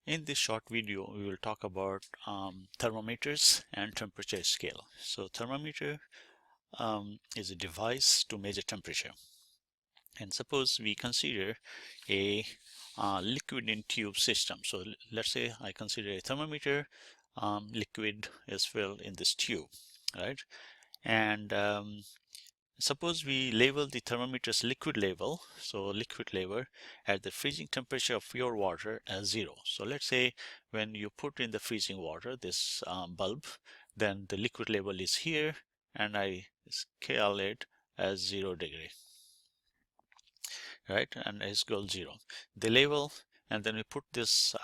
In this short video, we will talk about thermometers and temperature scale. So thermometer is a device to measure temperature. And suppose we consider a liquid in tube system. So let's say I consider a thermometer, liquid is filled in this tube, right? And suppose we label the thermometer's liquid level, so liquid level at the freezing temperature of pure water as 0. So let's say when you put in the freezing water, this bulb, then the liquid level is here, and I scale it as 0 degree, right? And it's equal 0. The level, and then we put this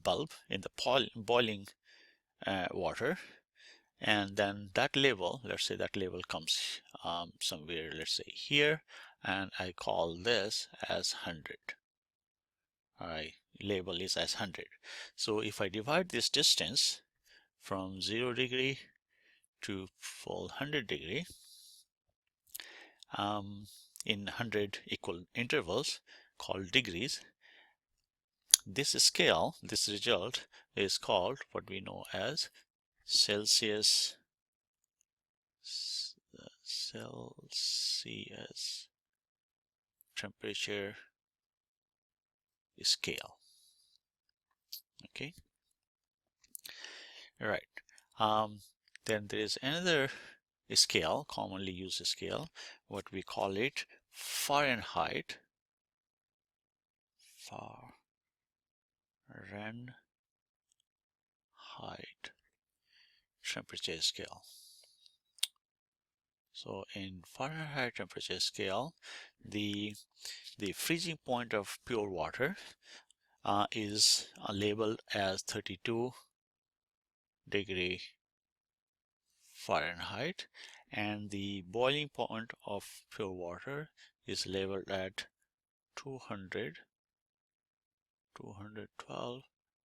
bulb in the boiling water, and then that level, let's say that level comes somewhere, let's say here, and I call this as 100. Alright, label is as 100. So if I divide this distance from 0 degree to full 100 degree in 100 equal intervals called degrees, this scale, this result is called what we know as Celsius temperature scale. Okay, all right. Then there is another scale, commonly used scale, what we call it Fahrenheit temperature scale. So in Fahrenheit temperature scale, the freezing point of pure water is labeled as 32 degree Fahrenheit, and the boiling point of pure water is labeled at 212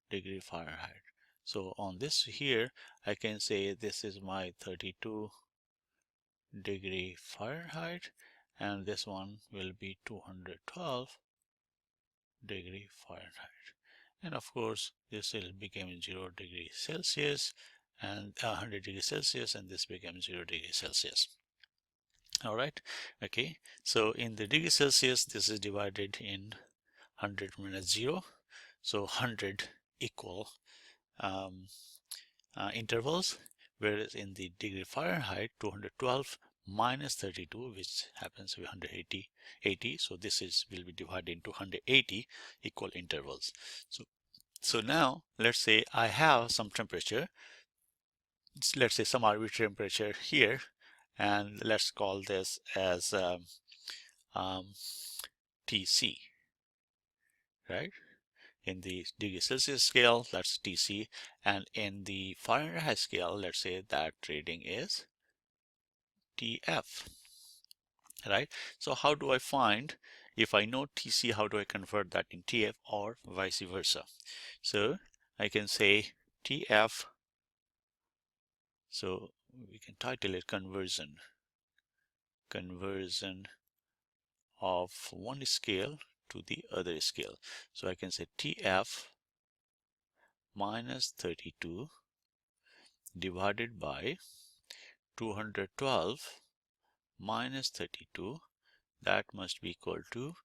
degree Fahrenheit. So on this here, I can say this is my 32 degree Fahrenheit, and this one will be 212 degree Fahrenheit. And of course, this will become 0 degree Celsius and 100 degree Celsius, and this becomes 0 degree Celsius. All right. Okay. So in the degree Celsius, this is divided in 100 minus 0. So 100 equal intervals, whereas in the degree Fahrenheit, 212 minus 32, which happens to be 180. So this will be divided into 180 equal intervals. So now let's say I have some temperature. Let's say some arbitrary temperature here, and let's call this as TC, right? In the degree Celsius scale, that's TC, and in the Fahrenheit scale, let's say that reading is TF, right? So how do I find, if I know TC, how do I convert that in TF, or vice versa? So I can say TF, so we can title it conversion of one scale to the other scale. So I can say TF minus 32 divided by 212 minus 32, that must be equal to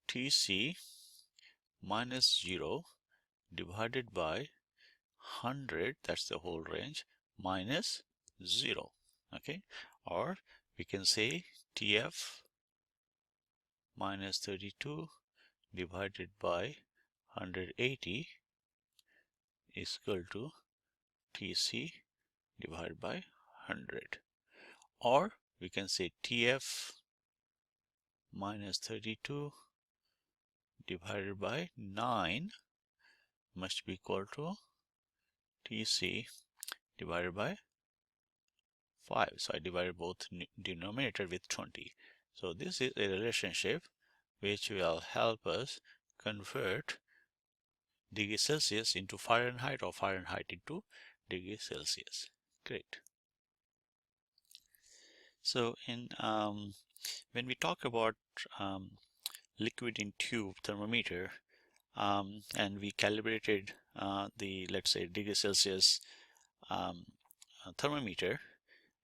TC minus 0 divided by 100, that's the whole range, minus 0. Okay, or we can say TF minus 32 divided by 180 is equal to TC divided by 100. Or we can say TF minus 32 divided by 9 must be equal to TC divided by 5. So I divided both denominator with 20. So this is a relationship which will help us convert degree Celsius into Fahrenheit, or Fahrenheit into degree Celsius. Great. So in when we talk about liquid in tube thermometer, and we calibrated the, let's say, degree Celsius thermometer.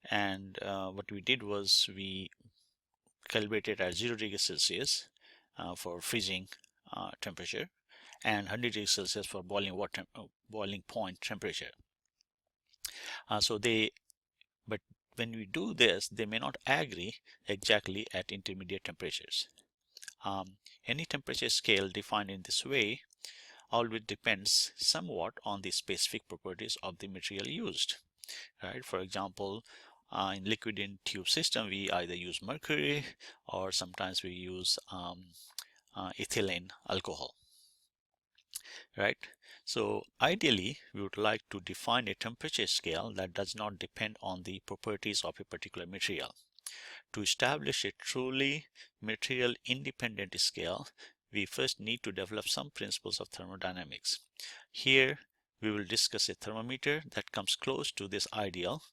And what we did was we calibrated at 0 degrees Celsius for freezing temperature, and 100 degrees Celsius for boiling point temperature. But when we do this, they may not agree exactly at intermediate temperatures. Any temperature scale defined in this way always depends somewhat on the specific properties of the material used. Right? For example, in liquid in tube system, we either use mercury or sometimes we use ethylene alcohol. Right? So ideally, we would like to define a temperature scale that does not depend on the properties of a particular material. To establish a truly material independent scale, we first need to develop some principles of thermodynamics. Here, we will discuss a thermometer that comes close to this ideal,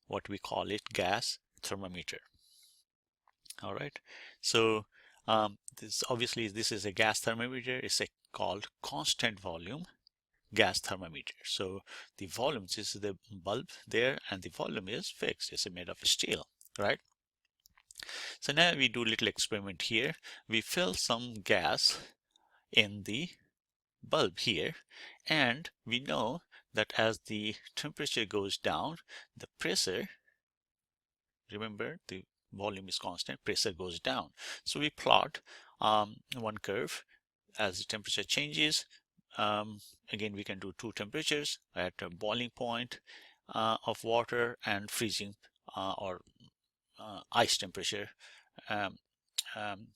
what we call it gas thermometer. All right. So this is a gas thermometer. It's called constant volume gas thermometer. So the volume, this is the bulb there, and the volume is fixed. It's made of steel, right? So now we do a little experiment here. We fill some gas in the bulb here, and we know that as the temperature goes down, the pressure, remember the volume is constant, pressure goes down. So we plot one curve as the temperature changes. Again, we can do two temperatures at a boiling point of water and freezing or ice temperature. Um, um,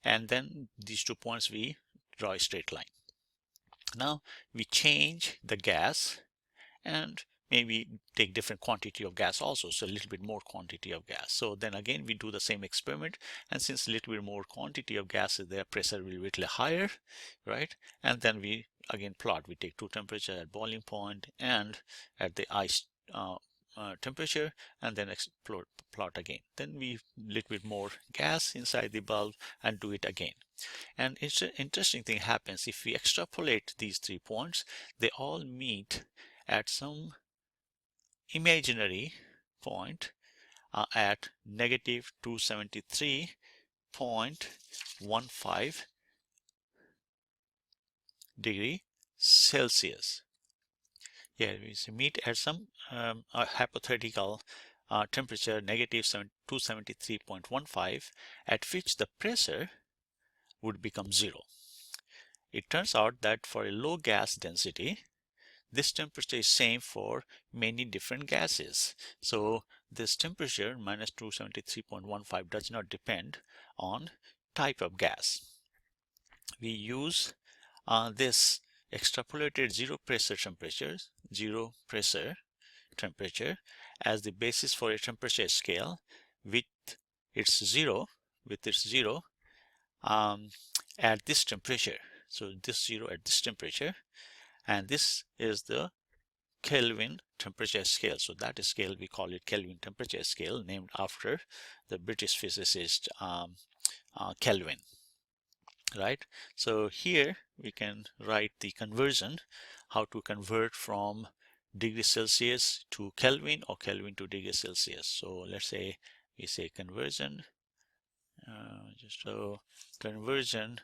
and then these 2 points we draw a straight line. Now we change the gas and maybe take different quantity of gas also, so a little bit more quantity of gas. So then again we do the same experiment, and since a little bit more quantity of gas is there, pressure will be a little higher, right? And then we again plot. We take two temperature at boiling point and at the ice temperature, and then plot again. Then we little bit more gas inside the bulb and do it again. And it's an interesting thing happens if we extrapolate these 3 points. They all meet at some imaginary point at negative 273.15 degree Celsius. Yeah, we meet at some hypothetical temperature negative 273.15, at which the pressure would become 0. It turns out that for a low gas density, this temperature is same for many different gases. So this temperature minus 273.15 does not depend on type of gas. We use this extrapolated zero pressure temperature as the basis for a temperature scale with its zero at this temperature. So this zero at this temperature, and this is the Kelvin temperature scale. So that scale, we call it Kelvin temperature scale, named after the British physicist Kelvin, right? So here we can write the conversion, how to convert from degree Celsius to Kelvin or Kelvin to degree Celsius. So let's say we say conversion, conversion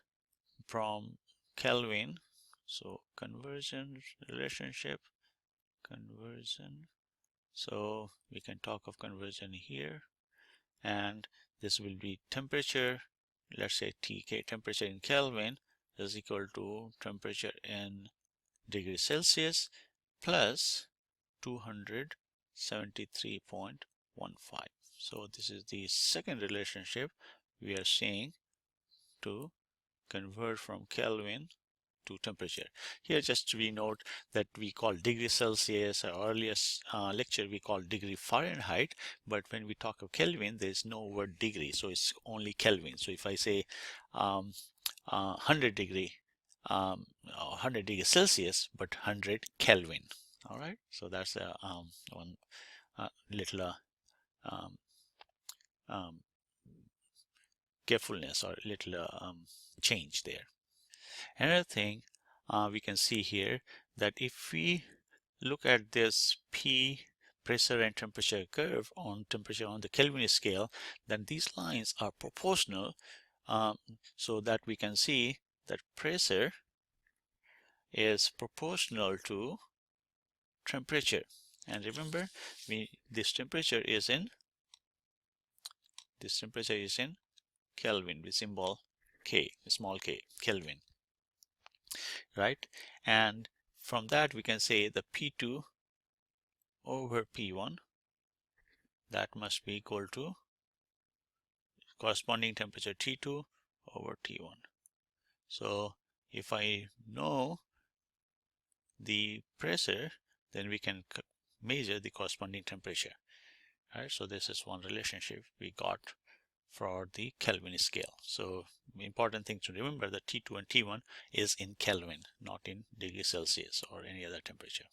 from Kelvin. So conversion relationship, conversion. So we can talk of conversion here, and this will be temperature, let's say TK, temperature in Kelvin is equal to temperature in degrees Celsius plus 273.15. So this is the second relationship we are seeing to convert from Kelvin to temperature. Here just we note that we call degree Celsius, our earlier lecture we call degree Fahrenheit, but when we talk of Kelvin there is no word degree, so it's only Kelvin. So if I say 100 degree 100 degrees Celsius but 100 Kelvin. All right, so that's one little carefulness or little change there. Another thing we can see here that if we look at this P pressure and temperature curve on temperature on the Kelvin scale, then these lines are proportional, so that we can see that pressure is proportional to temperature. And remember, this temperature is in Kelvin with symbol K, small k, Kelvin, right? And from that we can say the P2 over P1, that must be equal to corresponding temperature T2 over T1. So if I know the pressure, then we can measure the corresponding temperature. All right, so this is one relationship we got for the Kelvin scale. So important thing to remember that T2 and T1 is in Kelvin, not in degrees Celsius or any other temperature.